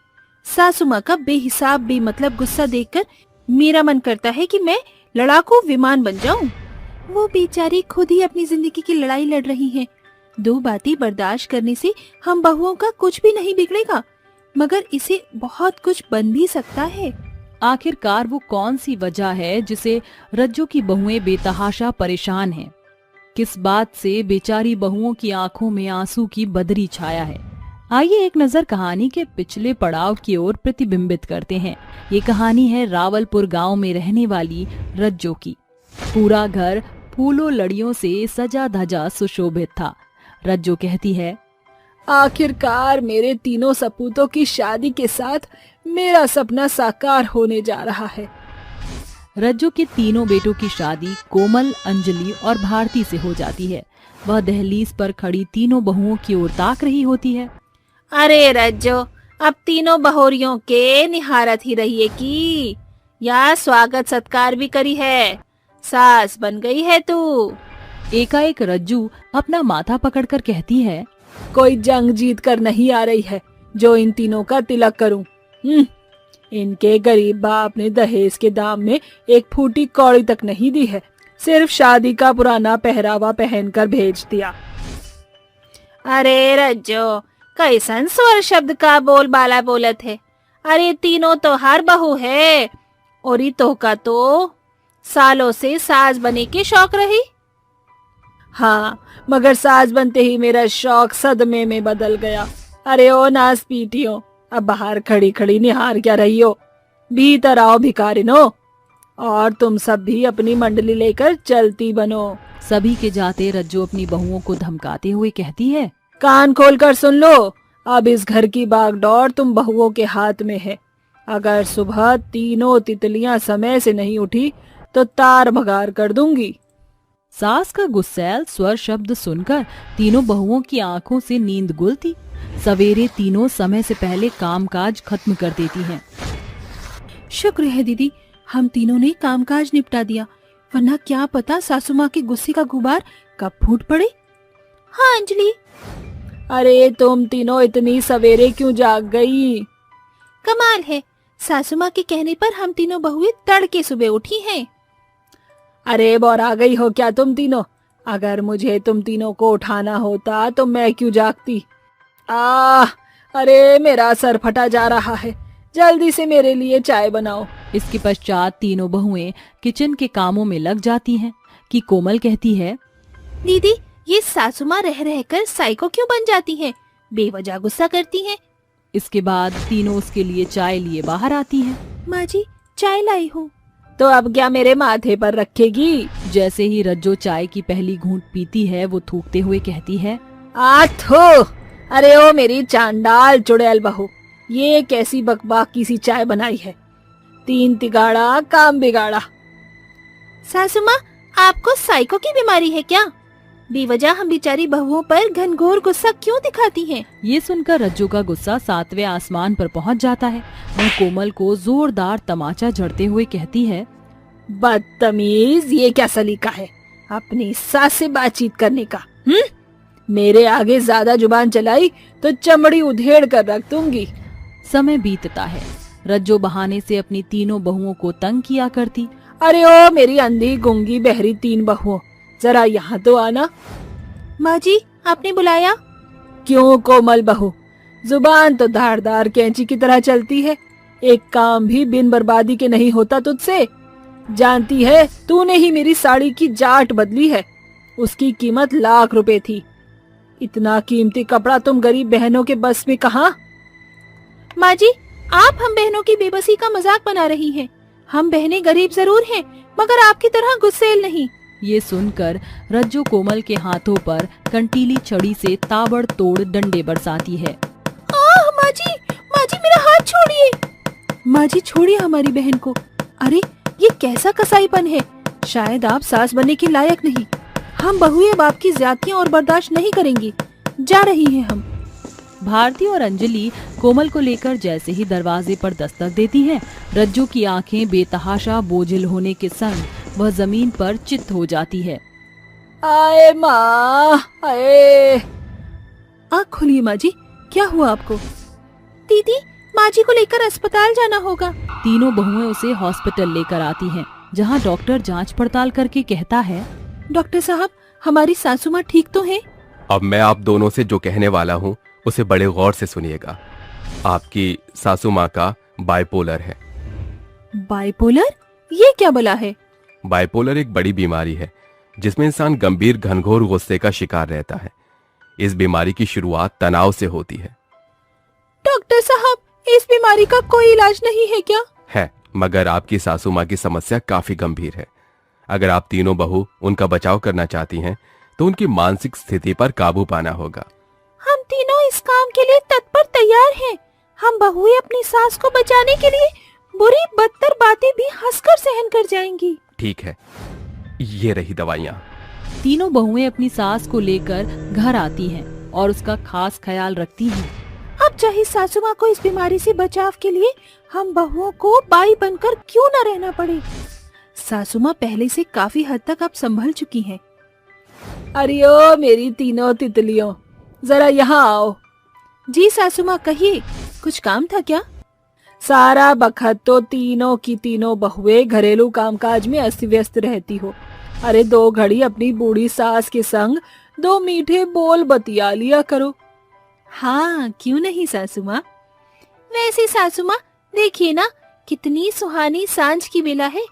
सासू माँ का बेहिसाब बेमतलब गुस्सा देखकर मेरा मन करता है कि मैं लड़ाकू विमान बन जाऊं। वो बेचारी खुद ही अपनी जिंदगी की लड़ाई लड़ रही हैं। 2 बातें बर्दाश्त करने से हम बहुओं का कुछ भी नहीं बिगड़ेगा, मगर इसे बहुत कुछ बन भी सकता है। आखिरकार वो कौन सी वजह है जिसे रज्जो की बहुएं बेतहाशा परेशान हैं? किस बात से बेचारी बहुओं की आंखों में आंसू की बदरी छाया है? आइए एक नजर कहानी के पिछले पड़ाव की ओर प्रतिबिंबित करते हैं। ये कहानी है रावलपुर गांव में रहने वाली रज्जो की। पूरा घर फूलों लड़ियों से सजा धजा सुशोभित था। रज्जो कहती है, आखिरकार मेरे तीनों सपूतों की शादी के साथ मेरा सपना साकार होने जा रहा है। रज्जो के तीनों बेटों की शादी कोमल, अंजलि और भारती से हो जाती है। वह दहलीज पर खड़ी तीनों बहुओं की ओर ताक रही होती है। अरे रज्जो, अब तीनों बहोरियों के निहारत ही रहिए कि या स्वागत सत्कार भी करी है, सास बन गई है तू। एकाएक रज्जू अपना माथा पकड़कर कहती है, कोई जंग जीत कर नहीं आ रही है जो इन तीनों का तिलक करूं। इनके गरीब बाप ने दहेज के दाम में एक फूटी कौड़ी तक नहीं दी है, सिर्फ शादी का पुराना पहरावा पहनकर भेज दिया। अरे रज्जो, कैसन स्वर शब्द का बोल बाला बोलत है। अरे तीनों तो हर बहू है, और ई तो का तो सालों से सास बने के शौक रही। हाँ, मगर सास बनते ही मेरा शौक सदमे में बदल गया। अरे ओ नास पीटियों, अब बाहर खड़ी खड़ी निहार क्या रही हो? भीतर आओ भिखारिनो, और तुम सब भी अपनी मंडली लेकर चलती बनो। सभी के जाते रज्जो अपनी बहुओं को धमकाते हुए कहती है, कान खोलकर सुन लो, अब इस घर की बागडोर तुम बहुओं के हाथ में है। अगर सुबह तीनों तितलियां समय से नहीं उठी तो तार भगार कर दूंगी। सास का गुस्सैल स्वर शब्द सुनकर तीनों बहुओं की आंखों से नींद गुल थी। सवेरे तीनों समय से पहले कामकाज खत्म कर देती हैं। शुक्र है दीदी, हम तीनों ने कामकाज निपटा दिया, वरना क्या पता सासू माँ के गुस्से का गुबार कब फूट पड़े। हाँ अंजलि। अरे तुम तीनों इतनी सवेरे क्यों जाग गई? कमाल है, सासू माँ के कहने पर हम तीनों बहुएं तड़के सुबह उठी हैं। अरे बौरा गई हो क्या तुम तीनों? अगर मुझे तुम तीनों को उठाना होता तो मैं क्यों जागती? अरे मेरा सर फटा जा रहा है, जल्दी से मेरे लिए चाय बनाओ। इसके पश्चात तीनों बहुएं किचन के कामों में लग जाती हैं कि कोमल कहती है, दीदी ये सासू माँ रह रहकर साइको क्यों बन जाती हैं? बेवजह गुस्सा करती हैं। इसके बाद तीनों उसके लिए चाय लिए बाहर आती हैं। माँ जी चाय लाई हूँ। तो अब क्या मेरे माथे पर रखेगी? जैसे ही रज्जो चाय की पहली घूंट पीती है वो थूकते हुए कहती है, आथो, अरे ओ मेरी चांडाल चुड़ैल बहू, ये कैसी बकबाकी सी चाय बनाई है? 3 तिगाड़ा काम बिगाड़ा। सासू माँ आपको साइको की बीमारी है क्या? बेवजह हम बेचारी बहुओं पर घनघोर गुस्सा क्यों दिखाती हैं? ये सुनकर रज्जो का गुस्सा 7वें आसमान पर पहुंच जाता है। वह कोमल को जोरदार तमाचा जड़ते हुए कहती है, बदतमीज, ये क्या सलीका है अपनी सास से बातचीत करने का? मेरे आगे ज्यादा जुबान चलाई तो चमड़ी उधेड़ कर रख दूंगी। समय बीतता है। रज्जो बहाने से अपनी तीनों बहुओं को तंग किया करती। अरे ओ मेरी अंधी गुंगी बहरी 3 बहुओं, जरा यहाँ तो आना। माँ जी आपने बुलाया? क्यों कोमल बहू, जुबान तो धारदार कैंची की तरह चलती है। एक काम भी बिन बर्बादी के नहीं होता तुझसे। जानती है तूने ही मेरी साड़ी की जाट बदली है। उसकी कीमत लाख रुपए थी। इतना कीमती कपड़ा तुम गरीब बहनों के बस में कहाँ। माँ जी, आप हम बहनों की बेबसी का मजाक बना रही हैं। हम बहनें गरीब जरूर हैं, मगर आपकी तरह गुस्सेल नहीं। ये सुनकर रज्जो कोमल के हाथों पर कंटीली छड़ी से ताबड़तोड़ डंडे बरसाती है। आह माँ जी मेरा हाथ छोड़िए। माँ जी छोड़िए हमारी बहन को। अरे ये कैसा कसाईपन है। शायद आप सास बनने के लायक नहीं। हम बहुए बाप की ज्यादतियां और बर्दाश्त नहीं करेंगी। जा रही हैं हम। भारती और अंजलि कोमल को लेकर जैसे ही दरवाजे पर दस्तक देती हैं, रज्जो की आंखें बेतहाशा बोझिल होने के संग वह जमीन पर चित्त हो जाती है। आए माँ, आए। आँख खोलिए माँ जी, क्या हुआ आपको। दीदी, माँ जी को लेकर अस्पताल जाना होगा। तीनों बहुएं उसे हॉस्पिटल लेकर आती हैं, जहां डॉक्टर जांच पड़ताल करके कहता है, डॉक्टर साहब हमारी सासू माँ ठीक तो है। अब मैं आप दोनों से जो कहने वाला हूँ उसे बड़े गौर से सुनिएगा। आपकी सासू माँ का बाइपोलर है। बाइपोलर, ये क्या बला है। बाइपोलर एक बड़ी बीमारी है जिसमें इंसान गंभीर घनघोर गुस्से का शिकार रहता है। इस बीमारी की शुरुआत तनाव से होती है। डॉक्टर साहब, इस बीमारी का कोई इलाज नहीं है क्या। है, मगर आपकी सासू माँ की समस्या काफी गंभीर है। अगर आप तीनों बहू उनका बचाव करना चाहती हैं तो उनकी मानसिक स्थिति पर काबू पाना होगा। हम तीनों इस काम के लिए तत्पर तैयार हैं। हम बहुएं अपनी सास को बचाने के लिए बुरी बदतर बातें भी हंसकर सहन कर जाएंगी। ठीक है, ये रही दवाइयाँ। तीनों बहुएं अपनी सास को लेकर घर आती हैं और उसका खास ख्याल रखती हैं। अब चाहे सासू माँ को इस बीमारी से बचाव के लिए हम बहुओं को बाई बनकर क्यों न रहना पड़े। सासू माँ पहले से काफी हद तक अब संभल चुकी हैं। अरे ओ मेरी तीनों तितलियों, जरा यहाँ आओ। जी सासू माँ, कहिए, कुछ काम था क्या। सारा बखत तो तीनों की तीनों बहुएं घरेलू कामकाज में अस्त व्यस्त रहती हो। अरे 2 घड़ी अपनी बूढ़ी सास के संग 2 मीठे बोल बतिया लिया करो। हाँ, क्यों नहीं सासू माँ। वैसे सासू माँ, देखिए ना कितनी सुहानी सांझ की बेला है।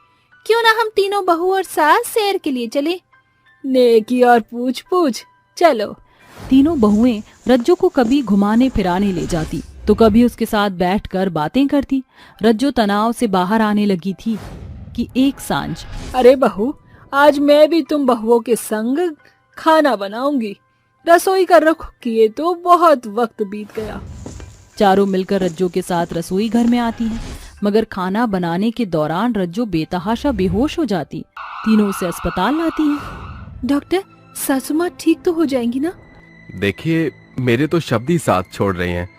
क्यों ना हम तीनों बहू और सास सैर के लिए चले। नेकी और पूछ पूछ, चलो। तीनों बहुएं रज्जो को कभी घुमाने फिराने ले जाती तो कभी उसके साथ बैठकर बातें करती। रज्जो तनाव से बाहर आने लगी थी कि एक सांझ, अरे बहू, आज मैं भी तुम बहुओं के संग खाना बनाऊंगी। रसोई कर रखो किए तो बहुत वक्त बीत गया। चारों मिलकर रज्जो के साथ रसोई घर में आती हैं, मगर खाना बनाने के दौरान रज्जो बेतहाशा बेहोश हो जाती। तीनों उसे अस्पताल लाती हैं। डॉक्टर, सासू माँ ठीक तो हो जाएंगी ना। देखिए, मेरे तो शब्द ही साथ छोड़ रहे हैं।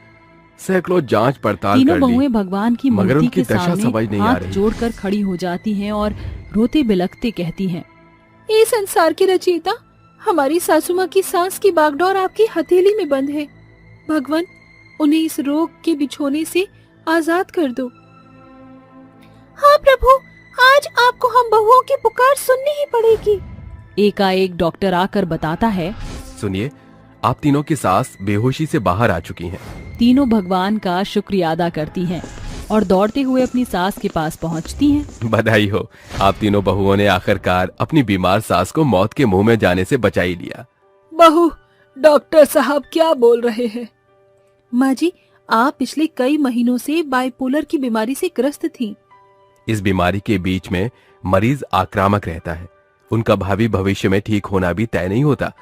सैकड़ों जांच पड़ताल तीनों कर बहुएं ली, भगवान की मगर मूर्ति उनकी के दशा समझ सामने नहीं आ हाथ रही। जोड़कर खड़ी हो जाती हैं और रोते बिलखते कहती हैं, ये संसार के रचयिता, हमारी सासू माँ की सांस की बागडोर आपकी हथेली में बंद है। भगवान, उन्हें इस रोग के बिछोने से आजाद कर दो। हाँ प्रभु, आज आपको हम बहुओं की पुकार सुननी ही पड़ेगी। एकाएक डॉक्टर आकर बताता है, सुनिए, आप तीनों की सास बेहोशी से बाहर आ चुकी हैं। तीनों भगवान का शुक्रिया अदा करती हैं और दौड़ते हुए अपनी सास के पास पहुंचती हैं। बधाई हो, आप तीनों बहुओं ने आखिरकार अपनी बीमार सास को मौत के मुंह में जाने से बचा ही लिया। बहू, डॉक्टर साहब क्या बोल रहे हैं। माँ जी, आप पिछले कई महीनों से बाइपोलर की बीमारी से ग्रस्त थीं। इस बीमारी के बीच में मरीज आक्रामक रहता है। उनका भावी भविष्य में ठीक होना भी तय नहीं होता,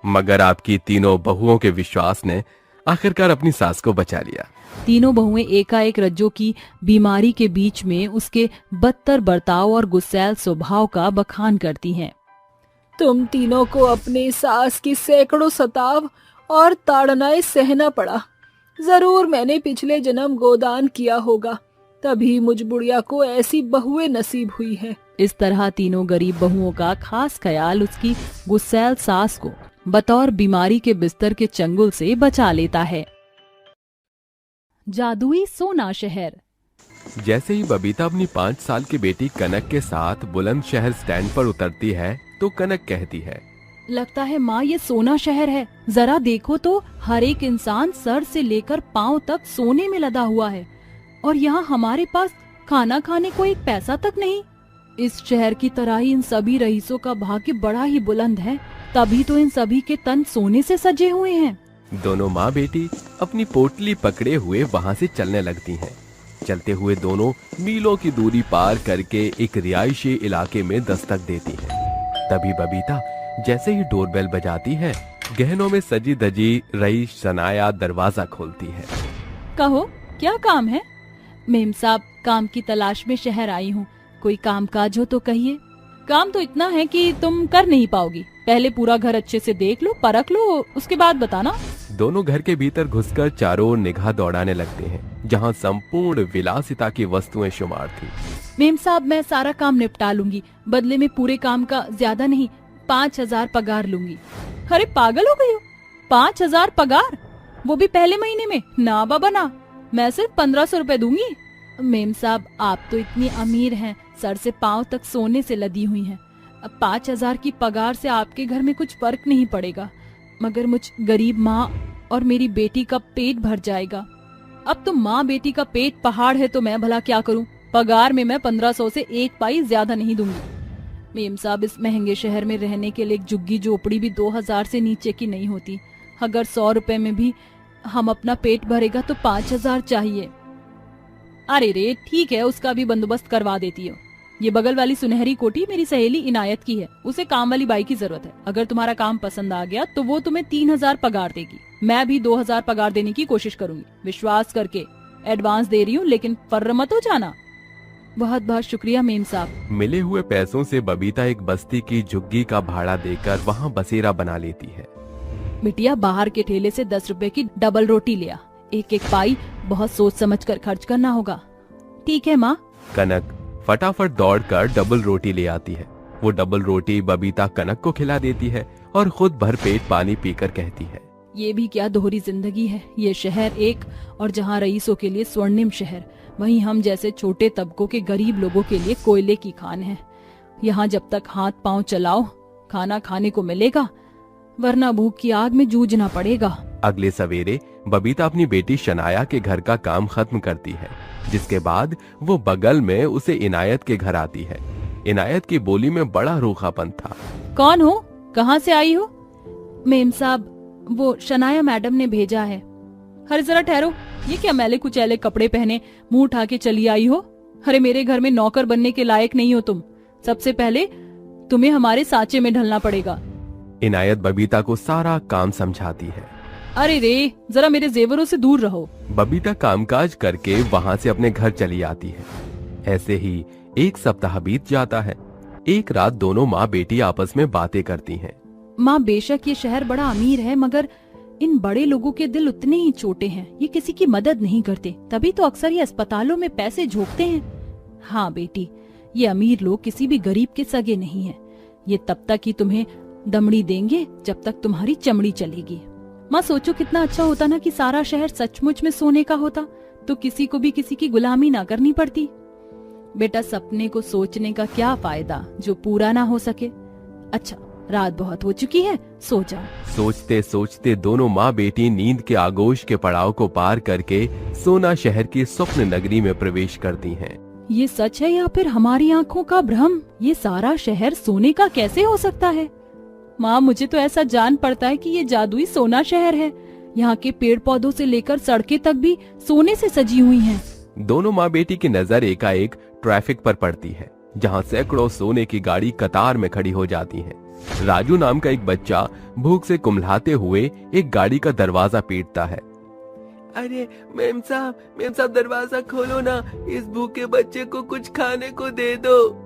मगर आपकी तीनों बहुओं के विश्वास ने आखिरकार अपनी सास को बचा लिया। तीनों बहुएं एकाएक रज्जो की बीमारी के बीच में उसके बदतर बर्ताव और गुस्सैल स्वभाव का बखान करती हैं। तुम तीनों को अपने सास की सैकड़ों सताव और ताड़नाएं सहना पड़ा। जरूर मैंने पिछले जन्म गोदान किया होगा, तभी मुझ बुढ़िया को ऐसी बहुएं नसीब हुई है। इस तरह तीनों गरीब बहुओं का खास ख्याल उसकी गुस्सैल सास को बतौर बीमारी के बिस्तर के चंगुल से बचा लेता है। जादुई सोना शहर। जैसे ही बबीता अपनी 5 साल की बेटी कनक के साथ बुलंदशहर स्टैंड पर उतरती है तो कनक कहती है, लगता है माँ ये सोना शहर है। जरा देखो तो, हर एक इंसान सर से लेकर पांव तक सोने में लदा हुआ है। और यहाँ हमारे पास खाना खाने को एक पैसा तक नहीं। इस शहर की तरह ही इन सभी रईसों का भाग्य बड़ा ही बुलंद है, तभी तो इन सभी के तन सोने से सजे हुए हैं। दोनों माँ बेटी अपनी पोटली पकड़े हुए वहाँ से चलने लगती हैं। चलते हुए दोनों मीलों की दूरी पार करके एक रिहायशी इलाके में दस्तक देती हैं। तभी बबीता जैसे ही डोरबेल बजाती है, गहनों में सजी धजी रईस शनाया दरवाजा खोलती है। कहो क्या काम है? मेम साहब, काम की तलाश में शहर आई हूँ, कोई काम काज हो तो कहिए। काम तो इतना है कि तुम कर नहीं पाओगी, पहले पूरा घर अच्छे से देख लो, परख लो, उसके बाद बताना। दोनों घर के भीतर घुसकर चारों ओर निगाह दौड़ाने लगते हैं, जहाँ संपूर्ण विलासिता की वस्तुएं शुमार थी। मेम साहब, मैं सारा काम निपटा लूंगी, बदले में पूरे काम का ज्यादा नहीं 5,000 पगार लूंगी। अरे पागल हो गई हो? 5,000 पगार, वो भी पहले महीने में? ना बाबा ना, मैं सिर्फ 1,500 रुपए दूंगी। मेम साहब, आप तो इतनी अमीर हैं, सर से पांव तक सोने से लदी हुई हैं। अब 5,000 की पगार से आपके घर में कुछ फर्क नहीं पड़ेगा, मगर मुझ गरीब माँ और मेरी बेटी का पेट भर जाएगा। अब तो माँ बेटी का पेट पहाड़ है तो मैं भला क्या करूं? पगार में मैं 1,500 से एक पाई ज्यादा नहीं दूंगी। मेम साहब, इस महंगे शहर में रहने के लिए एक झुग्गी झोपड़ी भी 2,000 से नीचे की नहीं होती। अगर 100 रुपए में भी हम अपना पेट भरेगा तो 5,000 चाहिए। अरे रे ठीक है, उसका भी बंदोबस्त करवा देती हो। ये बगल वाली सुनहरी कोठी मेरी सहेली इनायत की है, उसे काम वाली बाई की जरूरत है। अगर तुम्हारा काम पसंद आ गया तो वो तुम्हें 3,000 पगार देगी। मैं भी 2,000 पगार देने की कोशिश करूंगी, विश्वास करके एडवांस दे रही हूँ, लेकिन फर्र मत हो जाना। बहुत बहुत शुक्रिया मेम साहब। मिले हुए पैसों से बबीता एक बस्ती की झुग्गी का भाड़ा देकर वहाँ बसेरा बना लेती है। बिटिया, बाहर के ठेले से 10 रुपए की डबल रोटी लिया, एक एक पाई बहुत सोच समझ कर खर्च करना होगा। ठीक है माँ। कनक फटाफट दौड़कर डबल रोटी ले आती है। वो डबल रोटी बबीता कनक को खिला देती है और खुद भर पेट पानी पीकर कहती है, ये भी क्या दोहरी जिंदगी है। ये शहर एक और जहाँ रईसों के लिए स्वर्णिम शहर, वहीं हम जैसे छोटे तबकों के गरीब लोगों के लिए कोयले की खान है। यहाँ जब तक हाथ पांव चलाओ खाना खाने को मिलेगा, वरना भूख की आग में जूझना पड़ेगा। अगले सवेरे बबीता अपनी बेटी शनाया के घर का काम खत्म करती है, जिसके बाद वो बगल में उसे इनायत के घर आती है। इनायत की बोली में बड़ा रूखापन था। कौन हो? कहाँ से आई हो? मेम साहब, वो शनाया मैडम ने भेजा है। अरे जरा ठहरो, ये क्या मैले कुचैले कपड़े पहने मुंह उठा के चली आई हो? अरे मेरे घर में नौकर बनने के लायक नहीं हो तुम। सबसे पहले तुम्हें हमारे साँचे में ढलना पड़ेगा। इनायत बबीता को सारा काम समझाती है। अरे रे, जरा मेरे जेवरों से दूर रहो। बबीता कामकाज करके वहाँ से अपने घर चली आती है। ऐसे ही एक सप्ताह बीत जाता है। एक रात दोनों माँ बेटी आपस में बातें करती हैं। माँ, बेशक ये शहर बड़ा अमीर है, मगर इन बड़े लोगों के दिल उतने ही छोटे हैं। ये किसी की मदद नहीं करते, तभी तो अक्सर ये अस्पतालों में पैसे झोंकते हैं। हाँ बेटी, ये अमीर लोग किसी भी गरीब के सगे नहीं है। ये तब तक ही तुम्हें दमड़ी देंगे जब तक तुम्हारी चमड़ी चलेगी। माँ, सोचो कितना अच्छा होता ना कि सारा शहर सचमुच में सोने का होता, तो किसी को भी किसी की गुलामी ना करनी पड़ती। बेटा, सपने को सोचने का क्या फायदा जो पूरा ना हो सके। अच्छा, रात बहुत हो चुकी है, सो जाओ। सोचते सोचते दोनों माँ बेटी नींद के आगोश के पड़ाव को पार करके सोना शहर की स्वप्न नगरी में प्रवेश करती हैं। ये सच है या फिर हमारी आंखों का भ्रम? ये सारा शहर सोने का कैसे हो सकता है? माँ, मुझे तो ऐसा जान पड़ता है कि ये जादुई सोना शहर है। यहाँ के पेड़ पौधों से लेकर सड़कें तक भी सोने से सजी हुई हैं। दोनों माँ बेटी की नजर एकाएक ट्रैफिक पर पड़ती है, जहाँ सैकड़ों सोने की गाड़ी कतार में खड़ी हो जाती है। राजू नाम का एक बच्चा भूख से कुम्हलाते हुए एक गाड़ी का दरवाजा पीटता है। अरे मेम साहब दरवाजा खोलो ना, इस भूखे बच्चे को कुछ खाने को दे दो।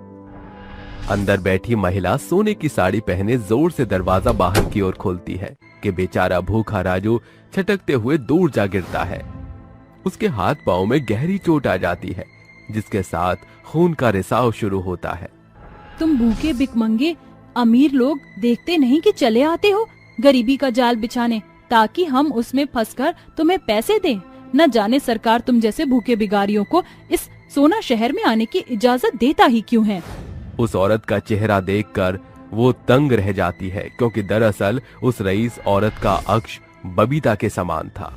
अंदर बैठी महिला सोने की साड़ी पहने जोर से दरवाजा बाहर की ओर खोलती है कि बेचारा भूखा राजू छटकते हुए दूर जा गिरता है। उसके हाथ पांव में गहरी चोट आ जाती है, जिसके साथ खून का रिसाव शुरू होता है। तुम भूखे भिखमंगे अमीर लोग देखते नहीं कि चले आते हो गरीबी का जाल बिछाने, ताकि हम उसमें फंसकर तुम्हें पैसे दें। न जाने सरकार तुम जैसे भूखे भिखारियों को इस सोना शहर में आने की इजाजत देता ही क्यों है? उस औरत का चेहरा देखकर वो तंग रह जाती है, क्योंकि दरअसल उस रईस औरत का अक्ष बबीता के समान था।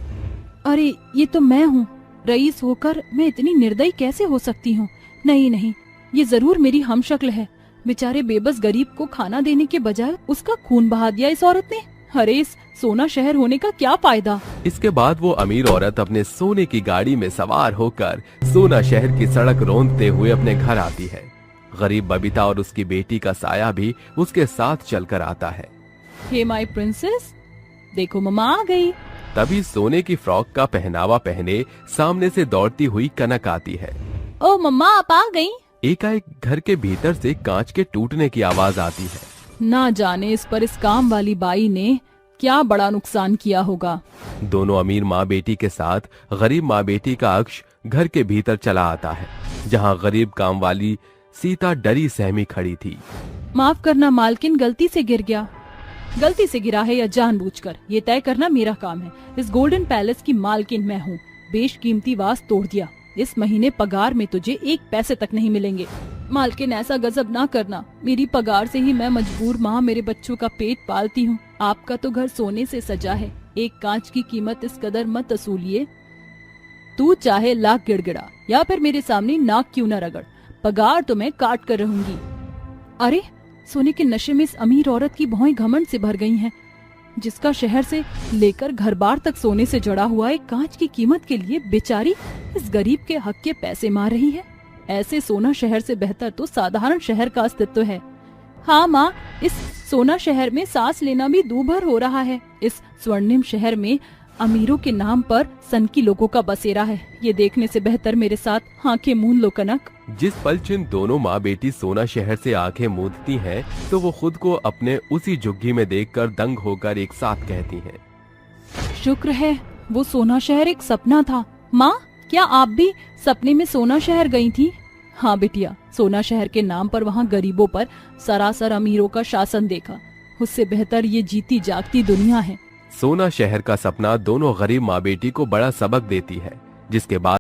अरे ये तो मैं हूँ, रईस होकर मैं इतनी निर्दयी कैसे हो सकती हूँ? नहीं नहीं, ये जरूर मेरी हमशक्ल है। बेचारे बेबस गरीब को खाना देने के बजाय उसका खून बहा दिया इस औरत ने। अरे इस सोना शहर होने का क्या फायदा? इसके बाद वो अमीर औरत अपने सोने की गाड़ी में सवार होकर सोना शहर की सड़क रोंदते हुए अपने घर आती है। गरीब बबीता और उसकी बेटी का साया भी उसके साथ चलकर आता है। हे माय प्रिंसेस, देखो मम्मा आ गई। तभी सोने की फ्रॉक का पहनावा पहने सामने से दौड़ती हुई कनक आती है। ओ मम्मा, आप आ गई। एकाएक घर के भीतर से कांच के टूटने की आवाज आती है। ना जाने इस पर इस काम वाली बाई ने क्या बड़ा नुकसान किया होगा। दोनों अमीर माँ बेटी के साथ गरीब माँ बेटी का अक्ष घर के भीतर चला आता है, जहाँ गरीब काम वाली सीता डरी सहमी खड़ी थी। माफ करना मालकिन, गलती से गिर गया। गलती से गिरा है या जानबूझकर, ये तय करना मेरा काम है। इस गोल्डन पैलेस की मालकिन मैं हूँ। बेशकीमती वास तोड़ दिया। इस महीने पगार में तुझे 1 पैसे तक नहीं मिलेंगे। मालकिन ऐसा गजब ना करना, मेरी पगार से ही मैं मजबूर माँ मेरे बच्चों का पेट पालती हूँ। आपका तो घर सोने से सजा है, एक कांच की कीमत इस कदर मत असूलिए। तू चाहे लाख गिड़गिड़ा या फिर मेरे सामने नाक क्यों न रगड़, पगार तो मैं काट कर रहूंगी। अरे सोने के नशे में इस अमीर औरत की भौएं घमंड से भर गई हैं, जिसका शहर से लेकर घर बार तक सोने से जड़ा हुआ एक कांच की कीमत के लिए बेचारी इस गरीब के हक के पैसे मार रही है। ऐसे सोना शहर से बेहतर तो साधारण शहर का अस्तित्व है। हाँ माँ, इस सोना शहर में सांस लेना भी दूभर हो रहा है। इस स्वर्णिम शहर में अमीरों के नाम पर सनकी लोगों का बसेरा है। ये देखने से बेहतर मेरे साथ आंखें मूंद लो कनक। जिस पल जिन दोनों माँ बेटी सोना शहर से आंखें मूंदती हैं, तो वो खुद को अपने उसी झुग्गी में देखकर दंग होकर एक साथ कहती हैं। शुक्र है वो सोना शहर एक सपना था। माँ, क्या आप भी सपने में सोना शहर गई थी? हाँ बिटिया, सोना शहर के नाम पर वहाँ गरीबों पर सरासर अमीरों का शासन देखा। उससे बेहतर ये जीती जागती दुनिया है। सोना शहर का सपना दोनों गरीब माँ बेटी को बड़ा सबक देती है, जिसके बाद